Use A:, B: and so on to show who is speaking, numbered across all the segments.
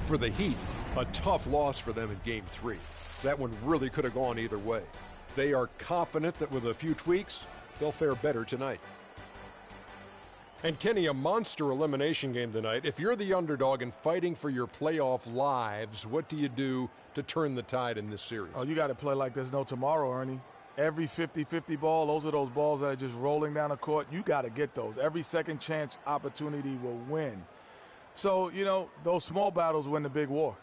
A: For the Heat, a tough loss for them in Game 3. That one really could have gone either way. They are confident that with a few tweaks, they'll fare better tonight. And Kenny, a monster elimination game tonight. If you're the underdog and fighting for your playoff lives, what do you do to turn the tide in this series?
B: Oh, you got to play like there's no tomorrow, Ernie. Every 50-50 ball, those are those balls that are just rolling down the court. You got to get those. Every second chance opportunity will win. So, those small battles win the big war.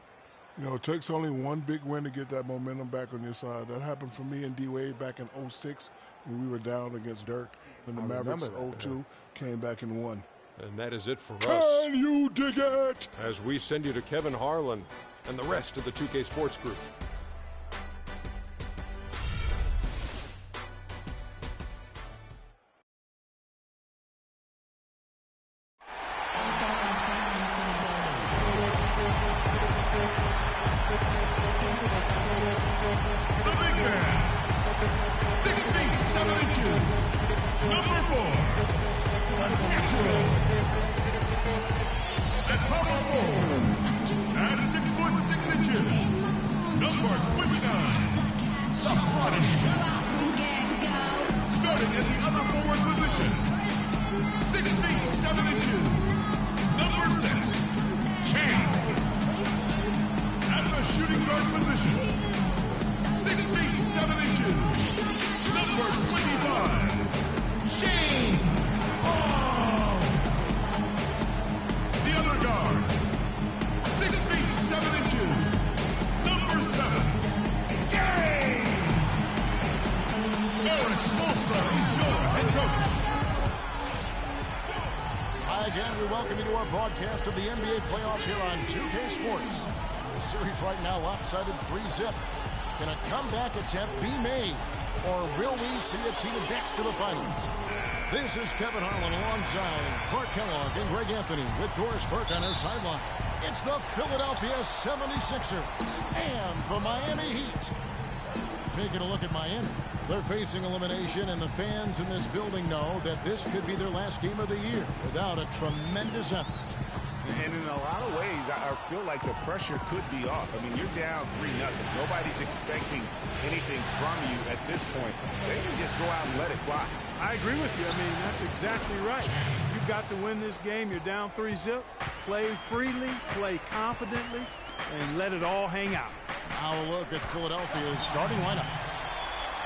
C: It takes only one big win to get that momentum back on your side. That happened for me and D-Wade back in 06 when we were down against Dirk. When the Mavericks 0-2 came back and won.
A: And that is it for us.
C: Can you dig it?
A: As we send you to Kevin Harlan and the rest of the 2K Sports Group.
D: Broadcast of the NBA playoffs here on 2K Sports. The series right now lopsided 3-zip. Can a comeback attempt be made, or will we see a team advance to the finals? This is Kevin Harlan alongside Clark Kellogg and Greg Anthony with Doris Burke on our sideline. It's the Philadelphia 76ers and the Miami Heat. Taking a look at Miami. They're facing elimination, and the fans in this building know that this could be their last game of the year without a tremendous effort.
E: And in a lot of ways, I feel like the pressure could be off. I mean, you're down 3-0. Nobody's expecting anything from you at this point. They can just go out and let it fly.
F: I agree with you. I mean, that's exactly right. You've got to win this game. You're down 3-zip. Play freely, play confidently, and let it all hang out.
D: Now a look at Philadelphia's starting lineup.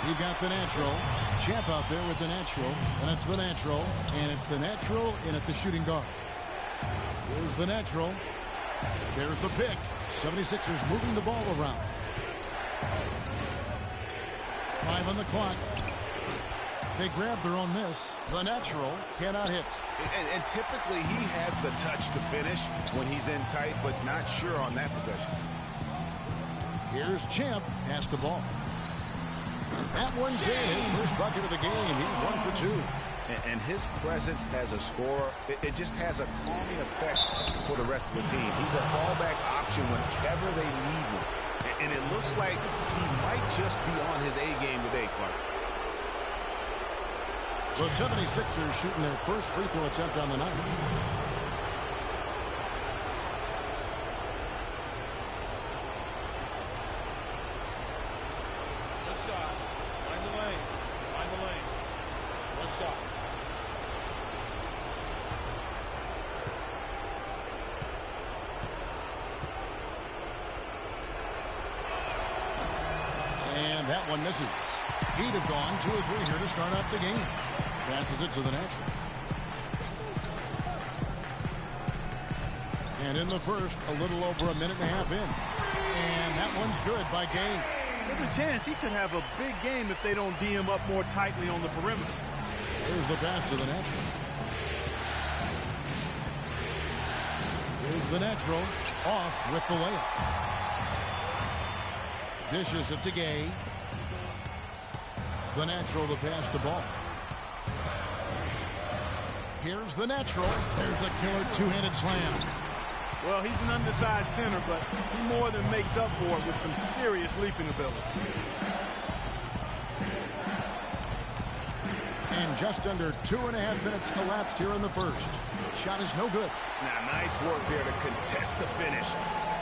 D: You've got the natural. Champ out there with the natural. And it's the natural. And it's the natural in at the shooting guard. Here's the natural. There's the pick. 76ers moving the ball around. 5 on the clock. They grab their own miss. The natural cannot hit.
E: And typically he has the touch to finish when he's in tight, but not sure on that possession.
D: Here's Champ. Pass the ball. That one's in. His first bucket of the game. He's 1 for 2.
E: And his presence as a scorer, it just has a calming effect for the rest of the team. He's a fallback option whenever they need one. And it looks like he might just be on his A game today, Clark.
D: The 76ers shooting their first free throw attempt on the night.
F: Left side. Find the lane. Find the lane. Left side.
D: And that one misses. He'd have gone 2 or 3 here to start out the game. Passes it to the natural. And in the first, a little over a minute and a half in. And that one's good by Gay.
F: There's a chance he could have a big game if they don't D him up more tightly on the perimeter.
D: Here's the pass to the natural. Here's the natural. Off with the layup. Dishes it to Gay. The natural to pass the ball. Here's the natural. There's the killer two-handed slam.
F: Well, he's an undersized center, but he more than makes up for it with some serious leaping ability.
D: And just under 2.5 minutes elapsed here in the first. Shot is no good.
E: Now, nice work there to contest the finish.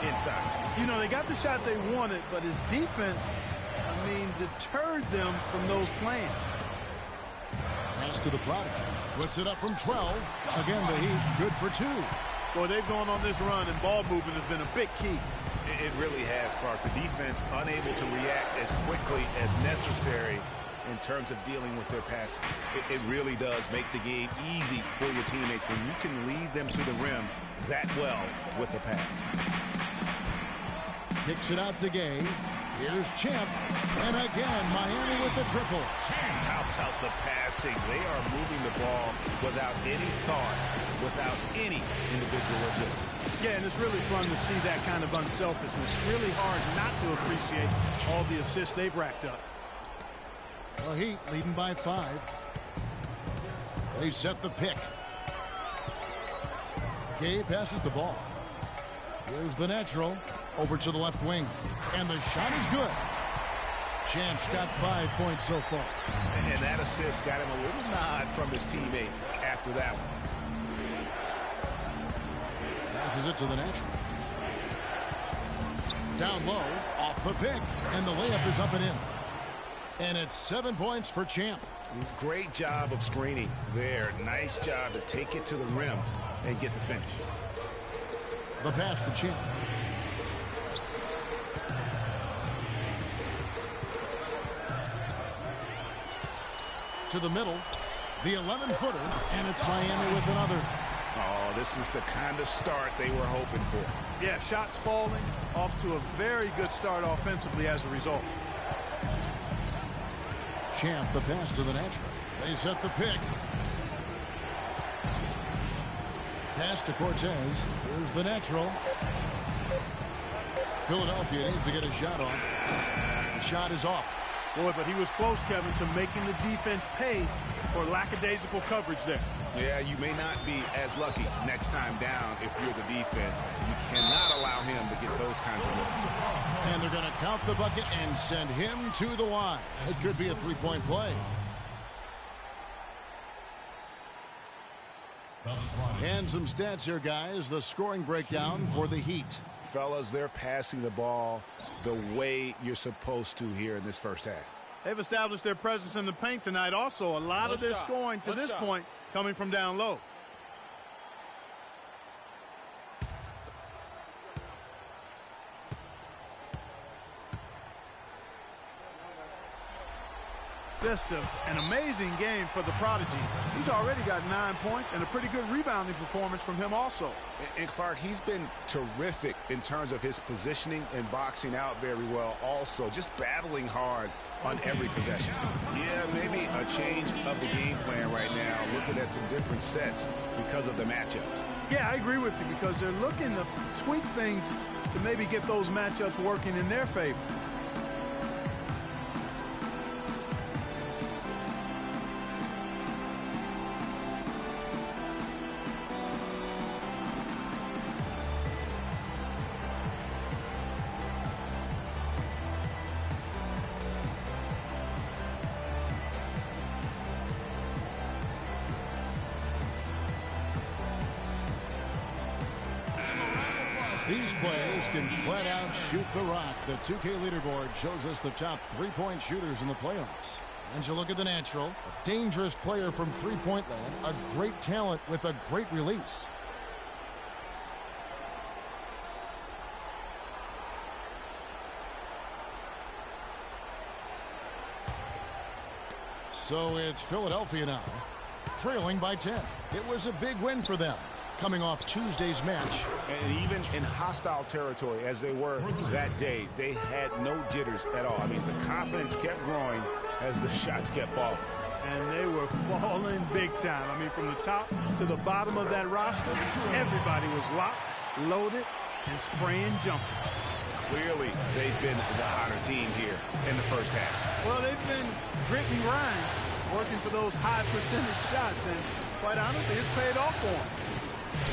E: inside.
F: You know, they got the shot they wanted, but his defense, deterred them from those plans.
D: Pass to the product. Puts it up from 12. Again, the Heat good for 2.
F: Boy, they've gone on this run, and ball movement has been a big key.
E: It really has, Clark. The defense unable to react as quickly as necessary in terms of dealing with their passing. It really does make the game easy for your teammates when you can lead them to the rim that well with a pass.
D: Kicks it out to Gay. Here's Champ. And again, Miami with the triple.
E: How about the passing? They are moving the ball without any thought, without any individual agility.
F: Yeah, and it's really fun to see that kind of unselfishness. Really hard not to appreciate all the assists they've racked up.
D: The Heat leading by 5. They set the pick. Gay passes the ball. Here's the natural. Over to the left wing. And the shot is good. Champ's got 5 points so far.
E: And that assist got him a little nod from his teammate after that one.
D: Passes it to the natural. Down low. Off the pick. And the layup is up and in. And it's 7 points for Champ.
E: Great job of screening there. Nice job to take it to the rim and get the finish.
D: The pass to Champ. To the middle. The 11-footer. And it's Miami with another.
E: Oh, this is the kind of start they were hoping for.
F: Yeah, shots falling. Off to a very good start offensively as a result.
D: Champ, the pass to the natural. They set the pick. Pass to Cortez. Here's the natural. Philadelphia needs to get a shot off. The shot is off.
F: Boy, but he was close, Kevin, to making the defense pay for lackadaisical coverage there.
E: Yeah, you may not be as lucky next time down if you're the defense. You cannot allow him to get those kinds of looks.
D: And they're going to count the bucket and send him to the line. It could be a three-point play. And some stats here, guys. The scoring breakdown for the Heat.
E: Fellas, they're passing the ball the way you're supposed to here in this first half.
F: They've established their presence in the paint tonight. Also, a lot of their scoring to this point coming from down low. Just an amazing game for the prodigy. He's already got 9 points and a pretty good rebounding performance from him also.
E: And Clark, he's been terrific in terms of his positioning and boxing out very well also. Just battling hard on every possession. Yeah, maybe a change of the game plan right now, looking at some different sets because of the matchups.
F: Yeah, I agree with you because they're looking to tweak things to maybe get those matchups working in their favor.
D: These players can flat out shoot the rock. The 2K leaderboard shows us the top three-point shooters in the playoffs. And you look at the natural, a dangerous player from three-point land, a great talent with a great release. So it's Philadelphia now, trailing by 10. It was a big win for them, coming off Tuesday's match.
E: And even in hostile territory, as they were that day, they had no jitters at all. I mean, the confidence kept growing as the shots kept falling.
F: And they were falling big time. I mean, from the top to the bottom of that roster, everybody was locked, loaded, and spraying jumpers.
E: Clearly, they've been the hotter team here in the first half.
F: Well, they've been grit and grind, working for those high percentage shots, and quite honestly, it's paid off for them.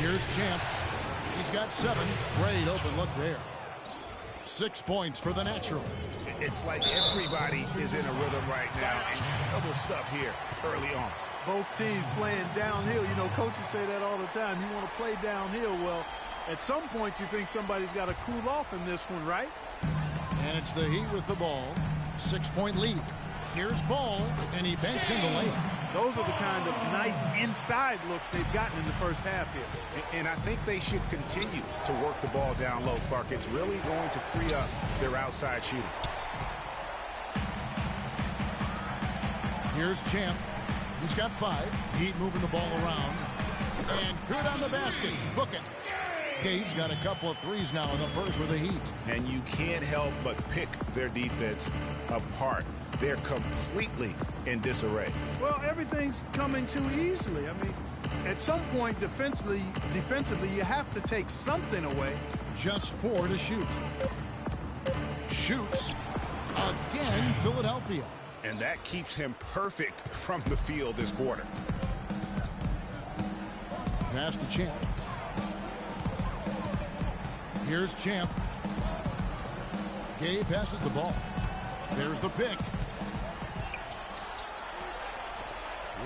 D: Here's Champ. He's got 7. Great open look there. 6 points for the natural.
E: It's like everybody is in a rhythm right now. Incredible stuff here early on.
F: Both teams playing downhill. You know, coaches say that all the time. You want to play downhill. Well, At some point, you think somebody's got to cool off in this one, right?
D: And it's the Heat with the ball. 6-point lead. Here's Ball, and he banks in the layup.
F: Those are the kind of nice inside looks they've gotten in the first half here.
E: And I think they should continue to work the ball down low, Clark. It's really going to free up their outside shooting.
D: Here's Champ. He's got 5. Heat moving the ball around. And good on the basket. Book it. Cade's got a couple of threes now in the first with the Heat.
E: And you can't help but pick their defense apart. They're completely in disarray.
F: Well, everything's coming too easily. I mean, at some point defensively, you have to take something away.
D: Just 4 to shoot. Shoots. Again, Philadelphia.
E: And that keeps him perfect from the field this quarter.
D: Pass to Champ. Here's Champ. Gay passes the ball. There's the pick.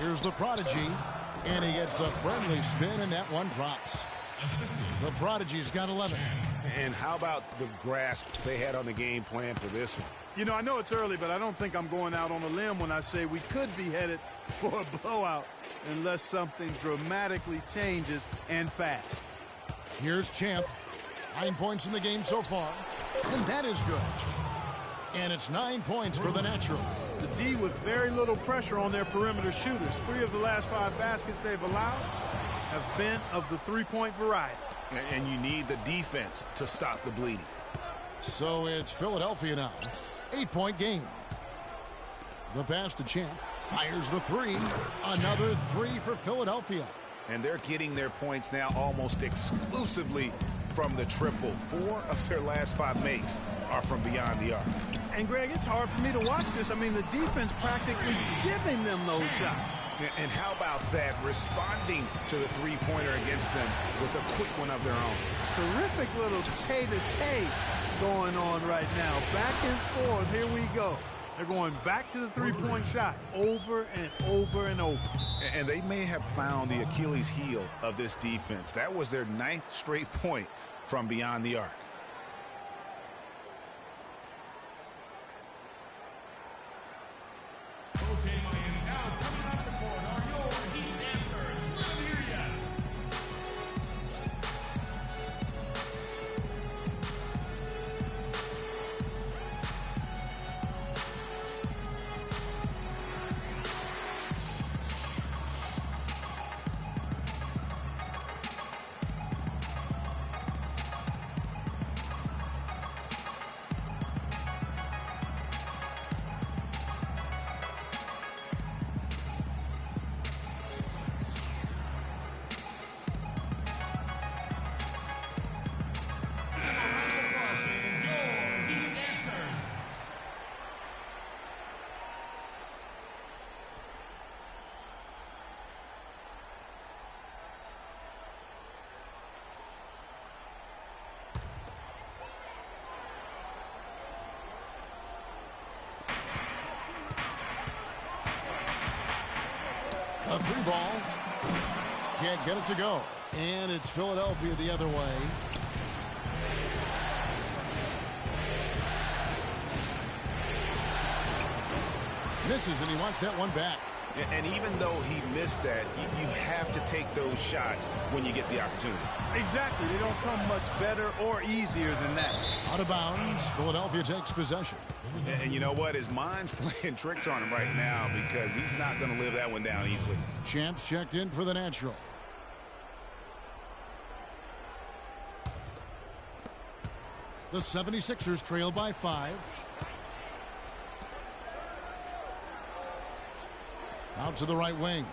D: Here's the Prodigy. And he gets the friendly spin, and that one drops. The Prodigy's got 11.
E: And how about the grasp they had on the game plan for this one?
F: You know, I know it's early, but I don't think I'm going out on a limb when I say we could be headed for a blowout unless something dramatically changes and fast.
D: Here's Champ. 9 points in the game so far. And that is good. And it's 9 points for the natural.
F: The D with very little pressure on their perimeter shooters. 3 of the last 5 baskets they've allowed have been of the three-point variety.
E: And you need the defense to stop the bleeding.
D: So it's Philadelphia now. 8-point game. The pass to Champ. Fires the 3. Another 3 for Philadelphia.
E: And they're getting their points now almost exclusively from the triple. 4 of their last 5 makes are from beyond the arc.
F: And, Greg, it's hard for me to watch this. I mean, the defense practically giving them those shots.
E: And how about that, responding to the three-pointer against them with a quick one of their own.
F: Terrific little tay-to-tay going on right now. Back and forth, here we go. They're going back to the three-point shot over and over and over.
E: And they may have found the Achilles heel of this defense. That was their 9th straight point from beyond the arc.
G: Okay, Miami, now coming out of the court are your Heat answers. Let them hear ya.
D: A 3-ball. Can't get it to go. And it's Philadelphia the other way. Misses, and he wants that one back.
E: And even though he missed that, you have to take those shots when you get the opportunity.
F: Exactly. They don't come much better or easier than that.
D: Out of bounds. Philadelphia takes possession.
E: And you know what? His mind's playing tricks on him right now because he's not going to live that one down easily.
D: Champs checked in for the natural. The 76ers trail by 5. Out to the right wing.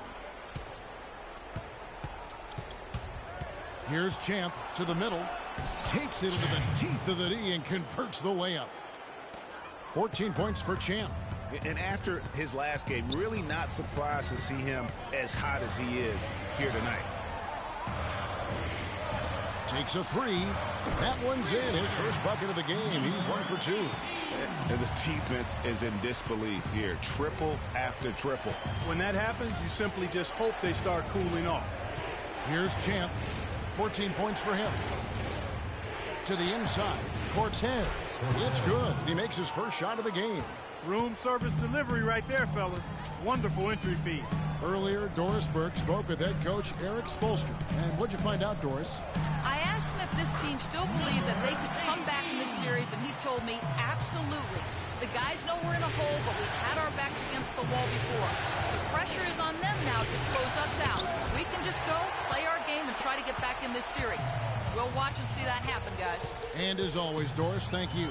D: Here's Champ to the middle. Takes it into the teeth of the D and converts the layup. 14 points for Champ.
E: And after his last game, really not surprised to see him as hot as he is here tonight.
D: Takes a 3. That one's in. His first bucket of the game. He's 1 for 2.
E: And the defense is in disbelief here. Triple after triple.
F: When that happens, you simply just hope they start cooling off.
D: Here's Champ. 14 points for him. To the inside, Cortez. It's good. He makes his first shot of the game.
F: Room service delivery right there, fellas. Wonderful entry feed.
D: Earlier, Doris Burke spoke with head coach Eric Spoelstra. And what'd you find out, Doris?
H: I asked him if this team still believed that they could come back in this series, and he told me absolutely. The guys know we're in a hole, but we've had our backs against the wall before. The pressure is on them now to close us out. We can just go, play our game, and try to get back in this series. We'll watch and see that happen, guys.
D: And as always, Doris, thank you.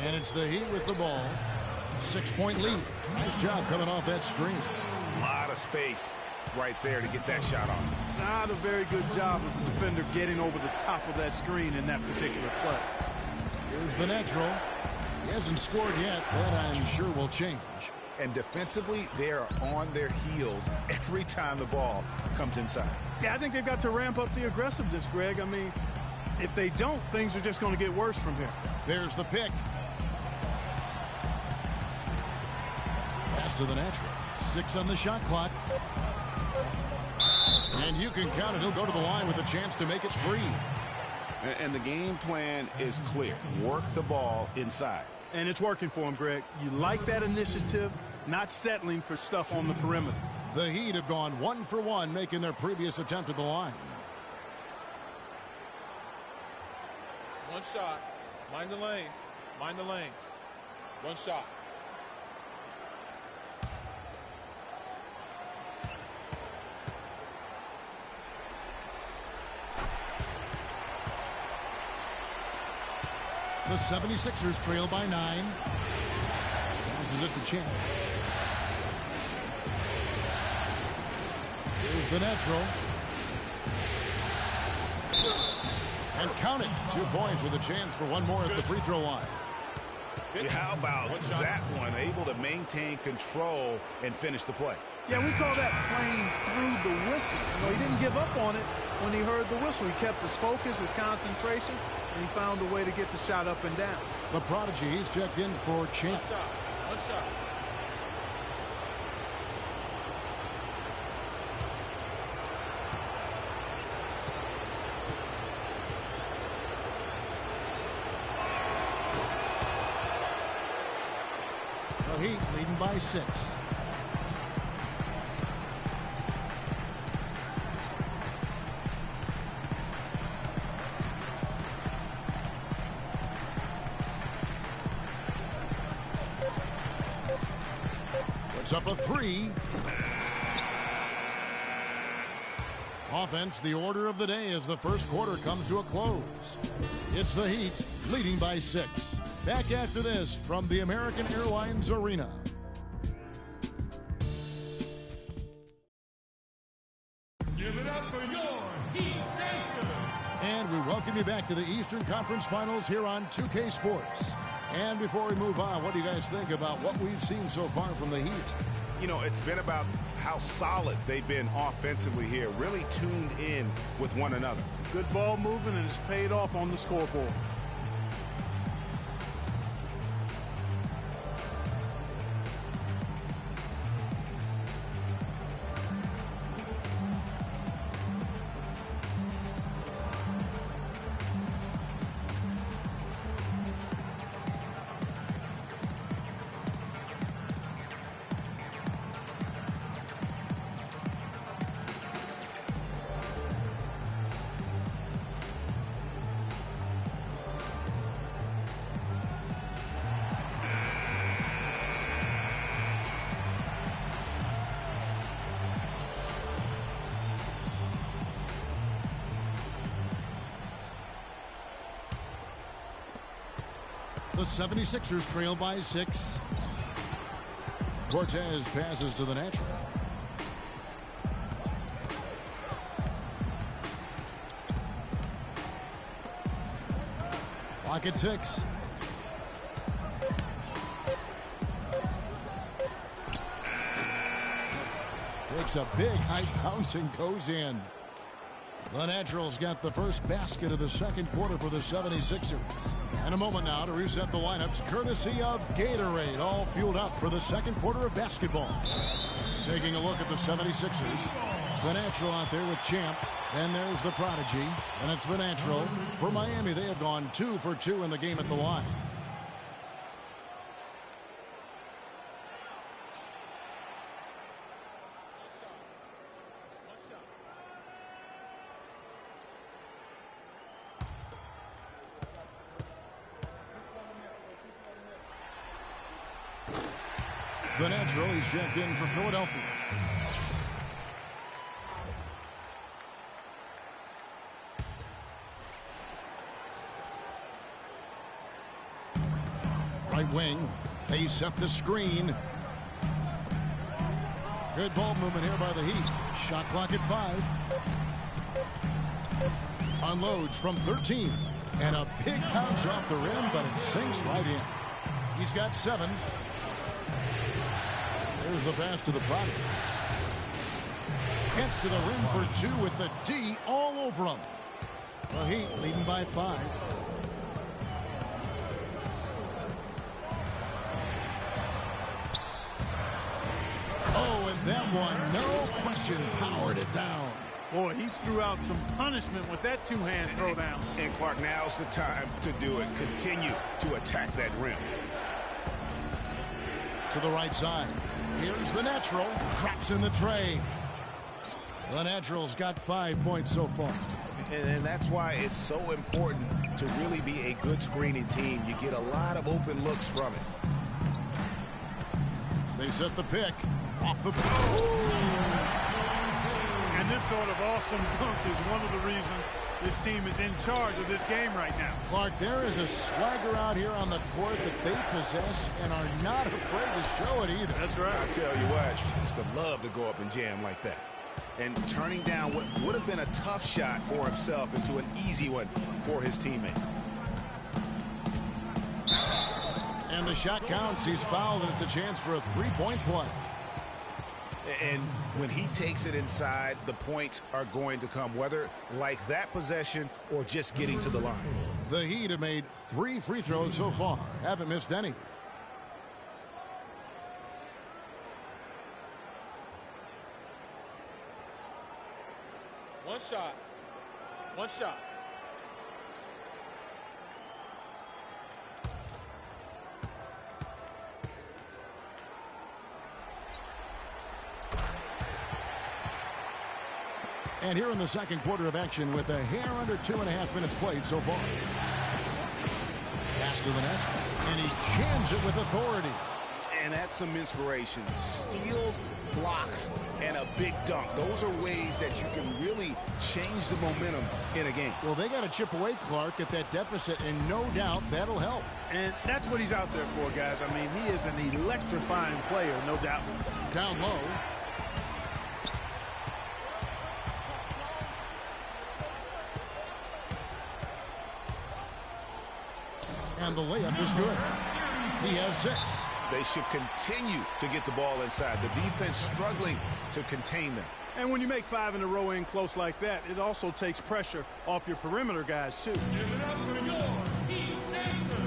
D: And it's the Heat with the ball. 6-point lead. Nice job coming off that screen.
E: A lot of space right there to get that shot off.
F: Not a very good job of the defender getting over the top of that screen in that particular play.
D: Here's the natural. He hasn't scored yet. That I'm sure will change.
E: And defensively, they are on their heels every time the ball comes inside.
F: Yeah, I think they've got to ramp up the aggressiveness, Greg. I mean, if they don't, things are just going to get worse from here.
D: There's the pick. Pass to the natural. 6 on the shot clock. And you can count it. He'll go to the line with a chance to make it 3.
E: And the game plan is clear. Work the ball inside.
F: And it's working for him, Greg. You like that initiative, not settling for stuff on the perimeter.
D: The Heat have gone 1 for 1, making their previous attempt at the line.
I: One shot. Mind the lanes. Mind the lanes. One shot.
D: The 76ers trail by 9. Passes it to Champ. Here's the natural. And count it. 2 points with a chance for one more at the free throw line.
E: How about that one? Able to maintain control and finish the play.
F: Yeah, we call that playing through the whistle. You know, he didn't give up on it when he heard the whistle. He kept his focus, his concentration, and he found a way to get the shot up and down.
D: The prodigy, he's checked in for Champ.
I: One shot. One shot.
D: The Heat leading by 6. Puts up a 3. Offense, the order of the day as the first quarter comes to a close. It's the Heat leading by 6. Back after this from the American Airlines Arena.
G: Give it up for your Heat Dancers.
D: And we welcome you back to the Eastern Conference Finals here on 2K Sports. And before we move on, what do you guys think about what we've seen so far from the Heat?
E: You know, it's been about how solid they've been offensively here, really tuned in with one another.
F: Good ball movement, and it's paid off on the scoreboard.
D: The 76ers trail by 6. Cortez passes to the natural. Clock at 6. Takes a big high bounce and goes in. The Naturals got the first basket of the second quarter for the 76ers. And a moment now to reset the lineups courtesy of Gatorade, all fueled up for the second quarter of basketball. Taking a look at the 76ers. The Natural out there with Champ. And there's the prodigy, and it's the natural. For Miami, they have gone 2 for 2 in the game at the line. The natural, he's checked in for Philadelphia. Right wing, they set the screen. Good ball movement here by the Heat. Shot clock at 5. Unloads from 13. And a big bounce off the rim, but it sinks right in. He's got 7. There's the pass to the prodigy. Gets to the rim for 2 with the D all over him. The Heat leading by 5. Oh, and that one, no question, powered it down.
F: Boy, he threw out some punishment with that two-hand throwdown.
E: And Clark, now's the time to do it. Continue to attack that rim.
D: To the right side. Here's the natural. Drops in the tray. The natural's got 5 points so far.
E: And that's why it's so important to really be a good screening team. You get a lot of open looks from it.
D: They set the pick. Off the...
F: And this sort of awesome dunk is one of the reasons this team is in charge of this game right now.
D: Clark, there is a swagger out here on the court that they possess and are not afraid to show it either.
F: That's right.
E: I tell you what, it's the love to go up and jam like that. And turning down what would have been a tough shot for himself into an easy one for his teammate.
D: And the shot counts. He's fouled, and it's a chance for a three-point play.
E: And when he takes it inside, the points are going to come, whether like that possession or just getting to the line.
D: The Heat have made 3 free throws so far. Haven't missed any.
I: One shot. One shot.
D: And here in the second quarter of action with a hair under 2.5 minutes played so far. Pass to the net, and he jams it with authority.
E: And that's some inspiration. Steals, blocks, and a big dunk. Those are ways that you can really change the momentum in a game.
D: Well, they got to chip away, Clark, at that deficit, and no doubt that'll help.
F: And that's what he's out there for, guys. I mean, he is an electrifying player, no doubt.
D: Down low. And the layup is good. He has 6.
E: They should continue to get the ball inside. The defense struggling to contain them.
F: And when you make 5 in a row in close like that, it also takes pressure off your perimeter guys, too.
G: Give it up for your Heat dancers.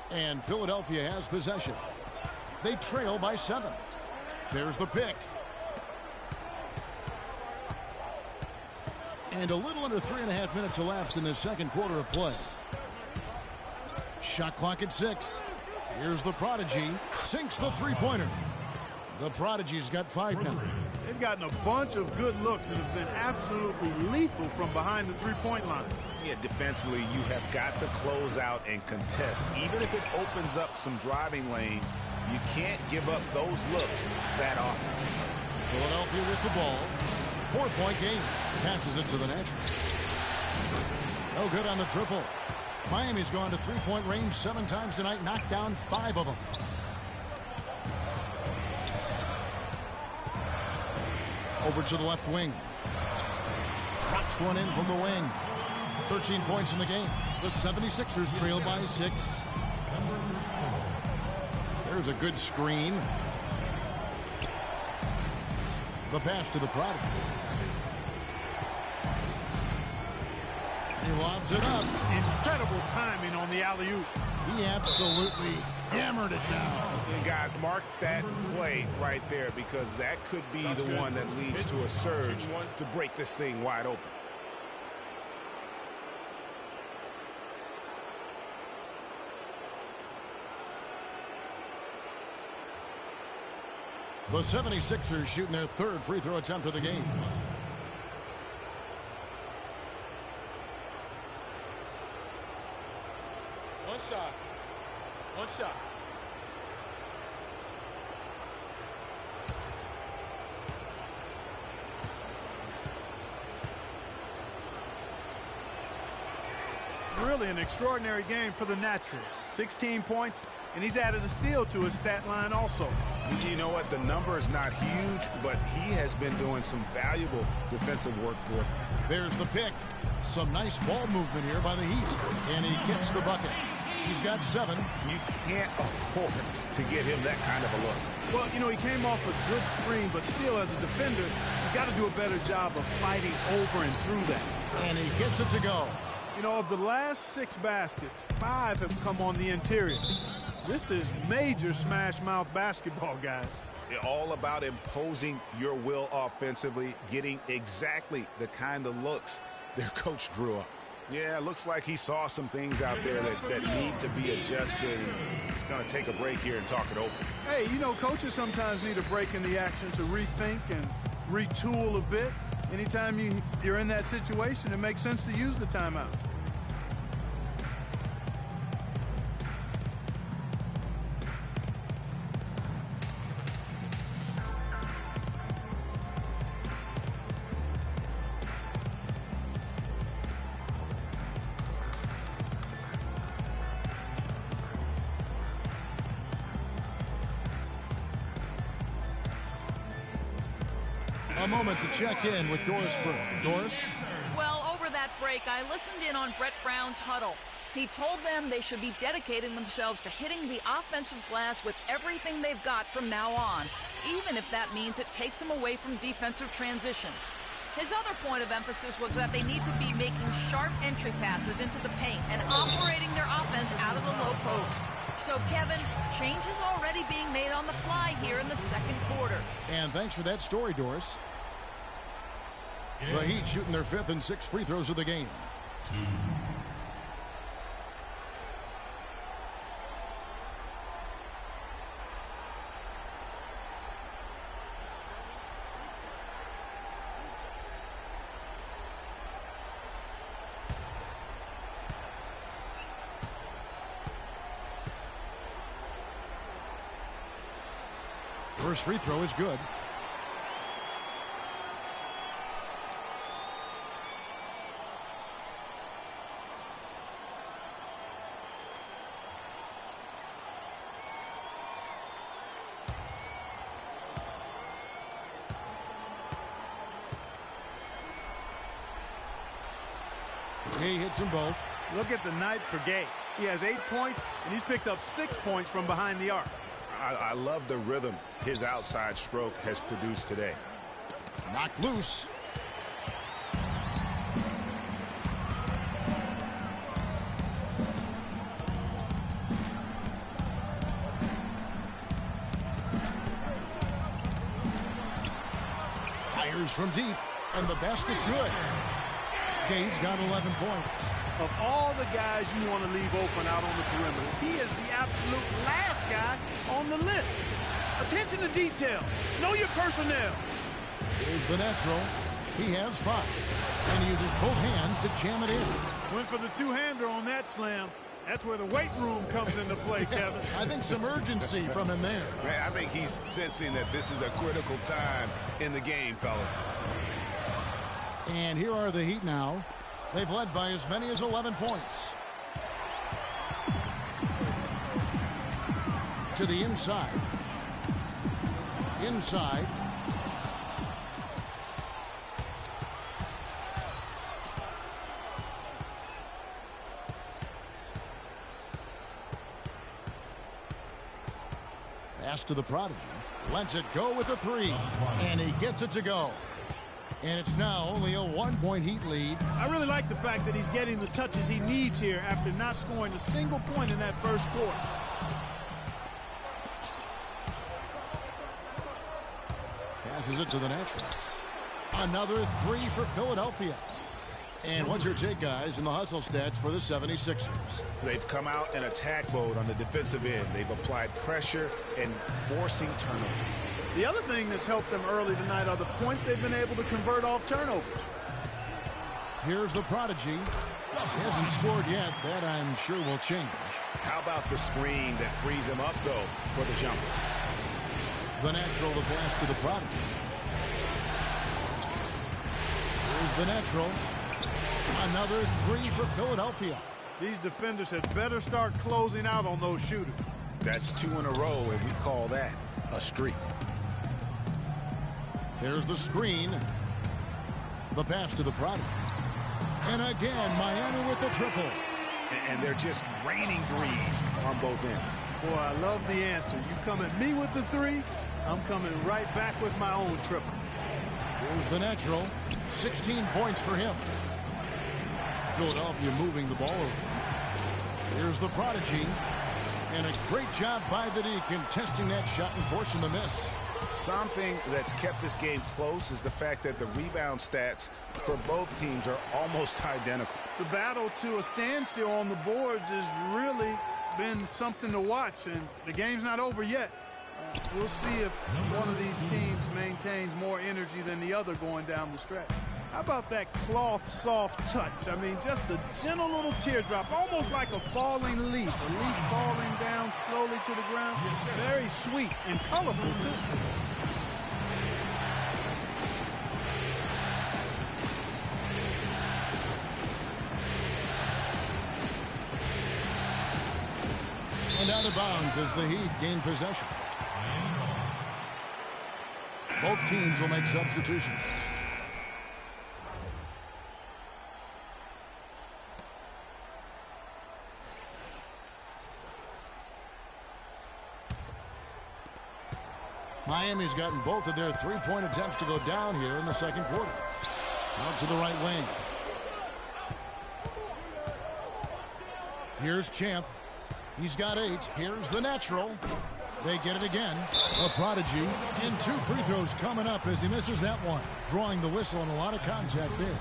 D: And Philadelphia has possession. They trail by 7. There's the pick. And a little under 3.5 minutes elapsed in the second quarter of play. Shot clock at 6. Here's the prodigy. Sinks the three-pointer. The prodigy's got 5 now.
F: They've they've gotten a bunch of good looks and have been absolutely lethal from behind the three-point line.
E: Yeah, defensively, you have got to close out and contest. Even if it opens up some driving lanes, you can't give up those looks that often.
D: Philadelphia with the ball. 4-point game. Passes it to the natural. No good on the triple. Miami's gone to three-point range 7 times tonight, knocked down 5 of them. Over to the left wing. Drops one in from the wing. 13 points in the game. The 76ers trail by 6. There's a good screen. The pass to the product. He lobs it up.
F: Incredible timing on the alley-oop.
D: He absolutely hammered it down.
E: And guys, mark that play right there, because that could be the one that leads to a surge to break this thing wide open.
D: The 76ers shooting their 3rd free throw attempt of the game.
I: One shot. One shot.
F: Really an extraordinary game for the natural. 16 points, and he's added a steal to his stat line also.
E: You know what? The number is not huge, but he has been doing some valuable defensive work for them.
D: There's the pick. Some nice ball movement here by the Heat. And he gets the bucket. He's got 7.
E: You can't afford to get him that kind of a look.
F: Well, you know, he came off a good screen, but still, as a defender, you got to do a better job of fighting over and through that.
D: And he gets it to go.
F: You know, of the last 6 baskets, 5 have come on the interior. This is major smash mouth basketball, guys.
E: All about imposing your will offensively, getting exactly the kind of looks their coach drew up. Yeah, it looks like he saw some things out there that need to be adjusted. He's going to take a break here and talk it over.
F: Hey, you know, coaches sometimes need a break in the action to rethink and retool a bit. Anytime you're in that situation, it makes sense to use the timeout.
D: A moment to check in with Doris Burke. Doris?
H: Well, over that break, I listened in on Brett Brown's huddle. He told them they should be dedicating themselves to hitting the offensive glass with everything they've got from now on, even if that means it takes them away from defensive transition. His other point of emphasis was that they need to be making sharp entry passes into the paint and operating their offense out of the low post. So, Kevin, change is already being made on the fly here in the second quarter.
D: And thanks for that story, Doris. The Heat shooting their 5th and 6th free throws of the game.
G: 2.
D: First free throw is good. He hits them both.
F: Look at the night for Gay. He has 8 points, and he's picked up 6 points from behind the arc.
E: I love the rhythm his outside stroke has produced today.
D: Knocked loose. Fires from deep, and the basket good. Gay's got 11 points.
F: Of all the guys you want to leave open out on the perimeter, he is the absolute last guy on the list. Attention to detail. Know your personnel.
D: Here's the natural. He has 5. And he uses both hands to jam it in.
F: Went for the two-hander on that slam. That's where the weight room comes into play, Kevin.
D: I think some urgency from him there.
E: Man, I think he's sensing that this is a critical time in the game, fellas.
D: And here are the Heat now. They've led by as many as 11 points. To the inside. Inside. Pass to the prodigy. Lets it go with a 3. And he gets it to go. And it's now only a 1-point Heat lead.
F: I really like the fact that he's getting the touches he needs here after not scoring a single point in that first quarter.
D: Passes it to the natural. Another 3 for Philadelphia. And what's your take, guys, in the hustle stats for the 76ers?
E: They've come out in attack mode on the defensive end. They've applied pressure and forcing turnovers.
F: The other thing that's helped them early tonight are the points they've been able to convert off turnovers.
D: Here's the prodigy. He hasn't scored yet. That, I'm sure, will change.
E: How about the screen that frees him up, though, for the jumper?
D: The natural, the pass to the prodigy. Here's the natural. Another 3 for Philadelphia.
F: These defenders had better start closing out on those shooters.
E: That's 2 in a row, and we call that a streak.
D: There's the screen. The pass to the prodigy. And again, Miami with the triple.
E: And they're just raining threes on both ends.
F: Boy, I love the answer. You come at me with the 3, I'm coming right back with my own triple.
D: Here's the natural. 16 points for him. Philadelphia moving the ball over. Here's the prodigy. And a great job by the D contesting that shot and forcing the miss.
E: Something that's kept this game close is the fact that the rebound stats for both teams are almost identical.
F: The battle to a standstill on the boards has really been something to watch, and the game's not over yet. We'll see if one of these teams maintains more energy than the other going down the stretch. How about that cloth soft touch? I mean, just a gentle little teardrop, almost like a falling leaf. A leaf falling down slowly to the ground. Very sweet and colorful, too.
D: And out of bounds as the Heat gain possession. Both teams will make substitutions. Miami's gotten both of their three-point attempts to go down here in the second quarter. Out to the right wing. Here's Champ. He's got 8. Here's the natural. They get it again. A prodigy. And 2 free throws coming up as he misses that one. Drawing the whistle and a lot of contact there.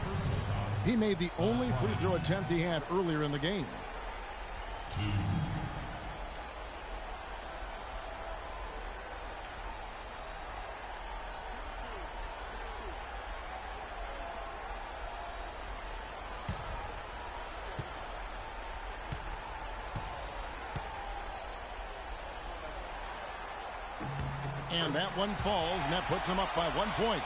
D: He made the only free throw attempt he had earlier in the game. 2. And that one falls, and that puts him up by 1 point.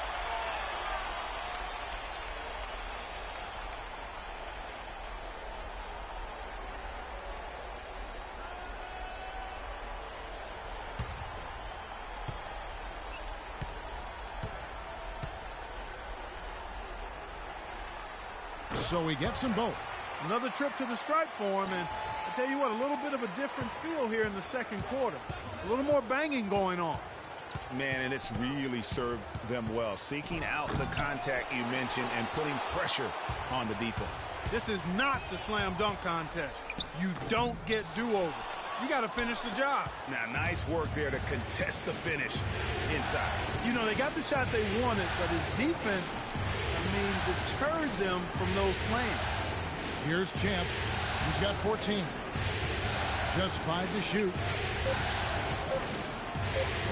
D: So he gets them both.
F: Another trip to the stripe for him, and I tell you what, a little bit of a different feel here in the second quarter. A little more banging going on.
E: Man, and it's really served them well. Seeking out the contact you mentioned and putting pressure on the defense.
F: This is not the slam dunk contest. You don't get do-over. You got to finish the job.
E: Now, nice work there to contest the finish inside.
F: You know, they got the shot they wanted, but his defense, deterred them from those plans.
D: Here's Champ. He's got 14. Just 5 to shoot.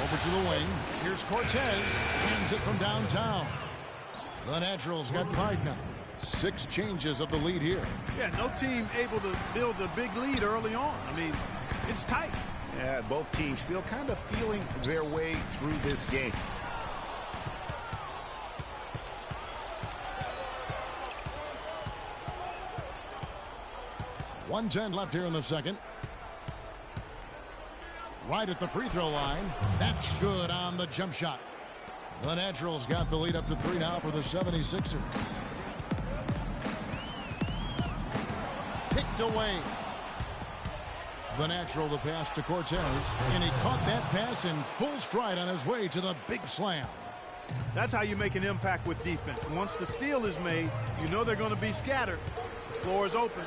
D: Over to the wing. Here's Cortez. Hands it from downtown. The Naturals got 5 now. 6 changes of the lead here.
F: Yeah, no team able to build a big lead early on. I mean, it's tight.
E: Yeah, both teams still kind of feeling their way through this game.
D: .110 left here in the second. Right at the free throw line. That's good on the jump shot. The Naturals got the lead up to 3 now for the 76ers. Picked away. The Natural, the pass to Cortez, and he caught that pass in full stride on his way to the big slam.
F: That's how you make an impact with defense. Once the steal is made, you know they're going to be scattered. The floor is open.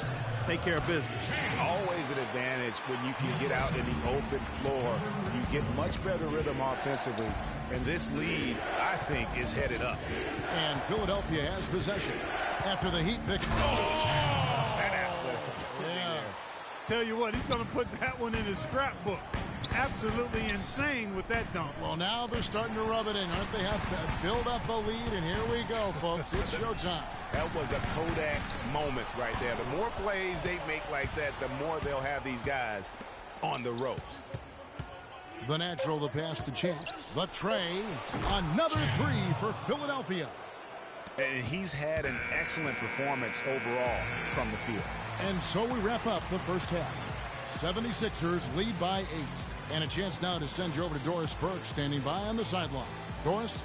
F: Take care of business.
E: Always an advantage when you can get out in the open floor. You get much better rhythm offensively. And this lead, I think, is headed up.
D: And Philadelphia has possession after the Heat pick.
F: Tell you what, he's going to put that one in his scrapbook. Absolutely insane with that dunk.
D: Well, now they're starting to rub it in, aren't they? Have to build up a lead, and here we go, folks. It's showtime.
E: That was a Kodak moment right there. The more plays they make like that, the more they'll have these guys on the ropes.
D: The Natural, the pass to Champ. The tray. Another 3 for Philadelphia.
E: And he's had an excellent performance overall from the field.
D: And so we wrap up the first half. 76ers lead by 8. And a chance now to send you over to Doris Burke, standing by on the sideline. Doris?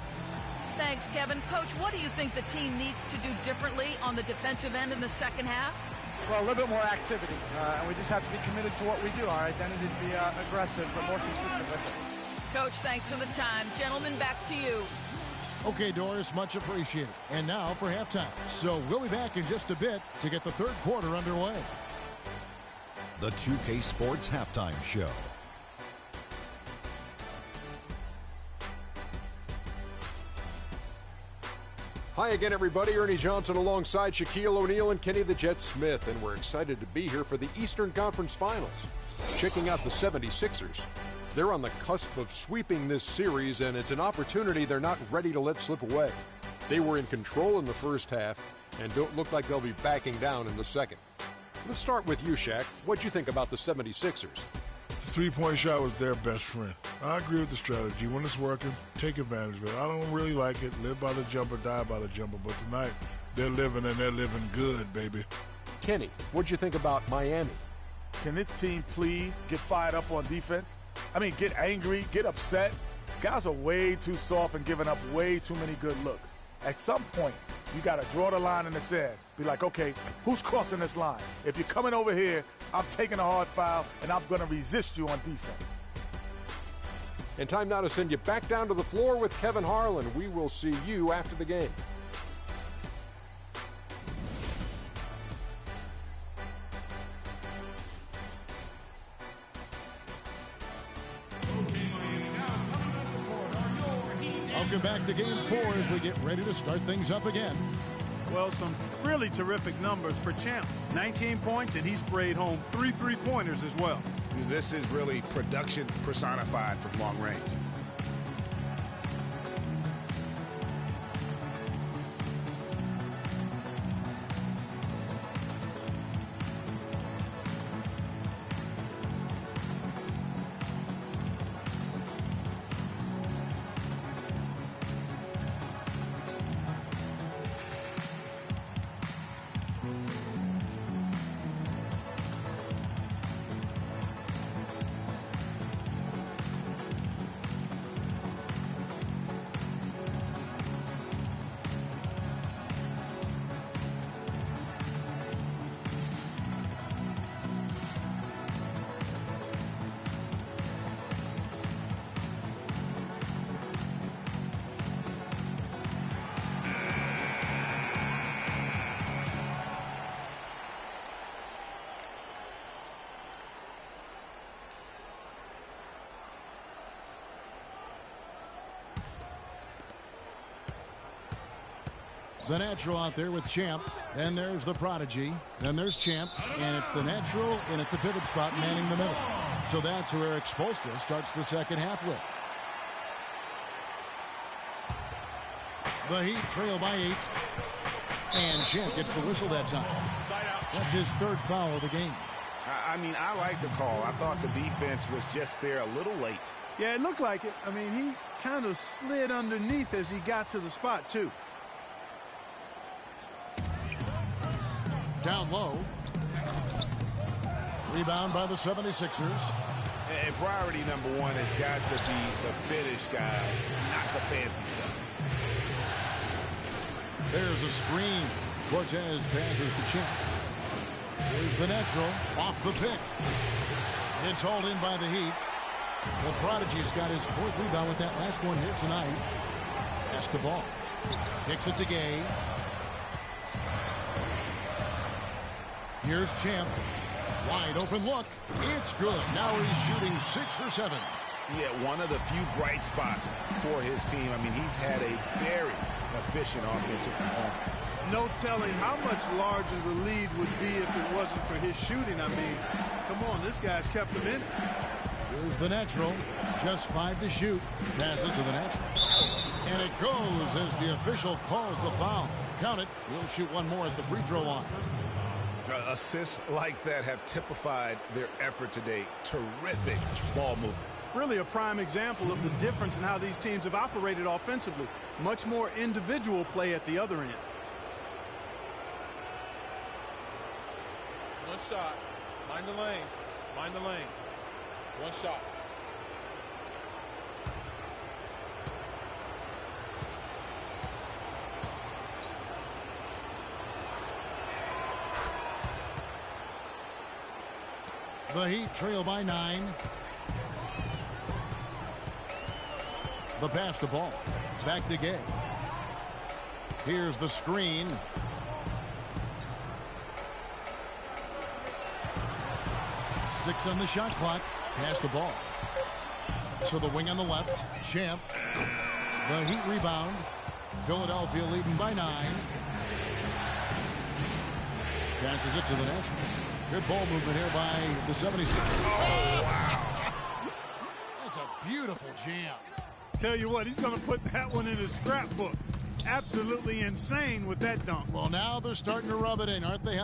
H: Thanks, Kevin. Coach, what do you think the team needs to do differently on the defensive end in the second half?
J: Well, a little bit more activity. And we just have to be committed to what we do. Our identity to be aggressive, but more consistent with it.
H: Coach, thanks for the time. Gentlemen, back to you.
D: Okay, Doris, much appreciated. And now for halftime. So we'll be back in just a bit to get the third quarter underway.
K: The 2K Sports Halftime Show.
A: Hi again, everybody. Ernie Johnson alongside Shaquille O'Neal and Kenny the Jet Smith, and we're excited to be here for the Eastern Conference Finals. Checking out the 76ers. They're on the cusp of sweeping this series, and it's an opportunity they're not ready to let slip away. They were in control in the first half and don't look like they'll be backing down in the second. Let's start with you, Shaq. What'd you think about the 76ers?
C: The three-point shot was their best friend. I agree with the strategy. When it's working, take advantage of it. I don't really like it. Live by the jumper, die by the jumper. But tonight, they're living, and they're living good, baby.
A: Kenny, what'd you think about Miami?
B: Can this team please get fired up on defense? I mean, get angry, get upset. Guys are way too soft and giving up way too many good looks. At some point, you got to draw the line in the sand. Be like, okay, who's crossing this line? If you're coming over here, I'm taking a hard foul, and I'm going to resist you on defense.
A: And time now to send you back down to the floor with Kevin Harlan. We will see you after the game.
D: Welcome back to Game 4 as we get ready to start things up again.
F: Well, some really terrific numbers for Champ. 19 points, and he sprayed home 3 3-pointers as well.
E: This is really production personified from long range.
D: The Natural out there with Champ. Then there's the Prodigy. Then there's Champ. And it's the Natural in at the pivot spot, manning the middle. So that's who Eric Spoelstra starts the second half with. The Heat trail by 8. And Champ gets the whistle that time. That's his third foul of the game.
E: I mean, I like the call. I thought the defense was just there a little late.
F: Yeah, it looked like it. I mean, he kind of slid underneath as he got to the spot, too.
D: Down low. Rebound by the 76ers.
E: And priority number one has got to be the finish, guys, not the fancy stuff.
D: There's a screen. Cortez passes to Champ. Here's the natural off the pick. It's hauled in by the Heat. The Prodigy's got his 4th rebound with that last one here tonight. Pass the ball. Kicks it to Gay. Here's Champ. Wide open look. It's good. Now he's shooting 6 for 7.
E: Yeah, one of the few bright spots for his team. I mean, he's had a very efficient offensive performance.
F: No telling how much larger the lead would be if it wasn't for his shooting. I mean, come on, this guy's kept him in it.
D: Here's the natural. Just 5 to shoot. Passes to the natural. And it goes as the official calls the foul. Count it. He'll shoot one more at the free throw line.
E: Assists like that have typified their effort today. Terrific ball movement.
F: Really a prime example of the difference in how these teams have operated offensively. Much more individual play at the other end.
I: One shot. Mind the lanes. Mind the lanes. One shot.
D: The Heat trail by 9. The pass to ball. Back to Gay. Here's the screen. Six on the shot clock. Pass the ball. To the wing on the left. Champ. The Heat rebound. Philadelphia leading by 9. Passes it to the natural. Good ball movement here by the 76ers.
E: Oh, wow.
D: That's a beautiful jam.
F: Tell you what, he's going to put that one in his scrapbook. Absolutely insane with that dunk.
D: Well, now they're starting to rub it in, aren't they?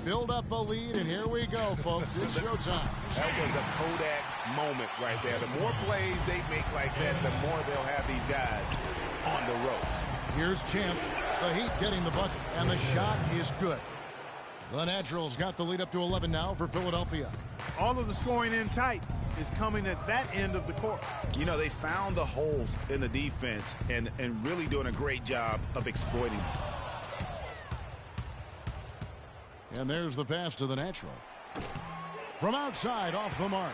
D: Build up a lead, and here we go, folks. It's showtime.
E: That was a Kodak moment right there. The more plays they make like that, the more they'll have these guys on the ropes.
D: Here's Champ. The Heat getting the bucket, and the shot is good. The Naturals got the lead up to 11 now for Philadelphia.
F: All of the scoring in tight is coming at that end of the court.
E: You know, they found the holes in the defense and really doing a great job of exploiting them.
D: And there's the pass to the natural. From outside, off the mark.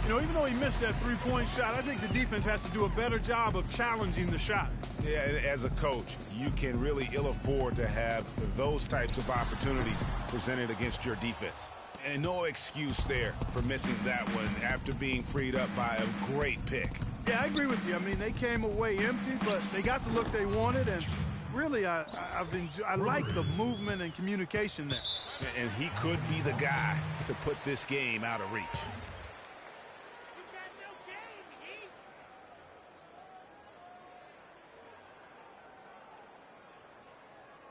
F: You know, even though he missed that three-point shot, I think the defense has to do a better job of challenging the shot.
E: Yeah, as a coach, you can really ill afford to have those types of opportunities presented against your defense. And no excuse there for missing that one after being freed up by a great pick.
F: Yeah, I agree with you. I mean, they came away empty, but they got the look they wanted, and really, I like the movement and communication there.
E: And he could be the guy to put this game out of reach.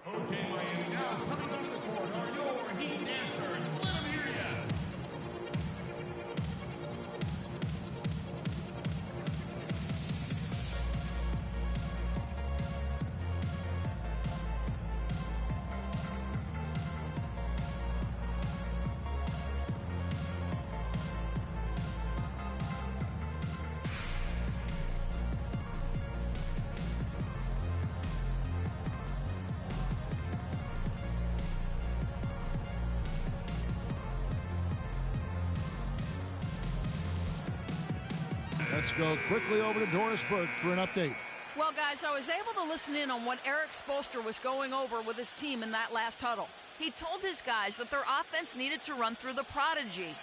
G: Okay, Miami, now coming onto the court are your Heat dancers. Let them hear ya.
D: Let's go quickly over to Doris Burke for an update.
H: Well, guys, I was able to listen in on what Eric Spoelstra was going over with his team in that last huddle. He told his guys that their offense needed to run through the prodigy.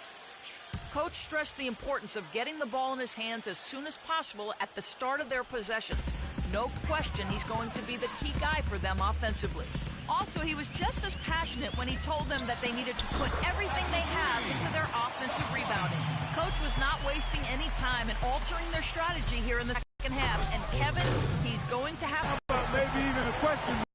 H: Coach stressed the importance of getting the ball in his hands as soon as possible at the start of their possessions. No question he's going to be the key guy for them offensively. Also, he was just as passionate when he told them that they needed to put everything they have into their offensive rebounding. Coach was not wasting any time in altering their strategy here in the second half. And Kevin, he's going to have
F: maybe even a question.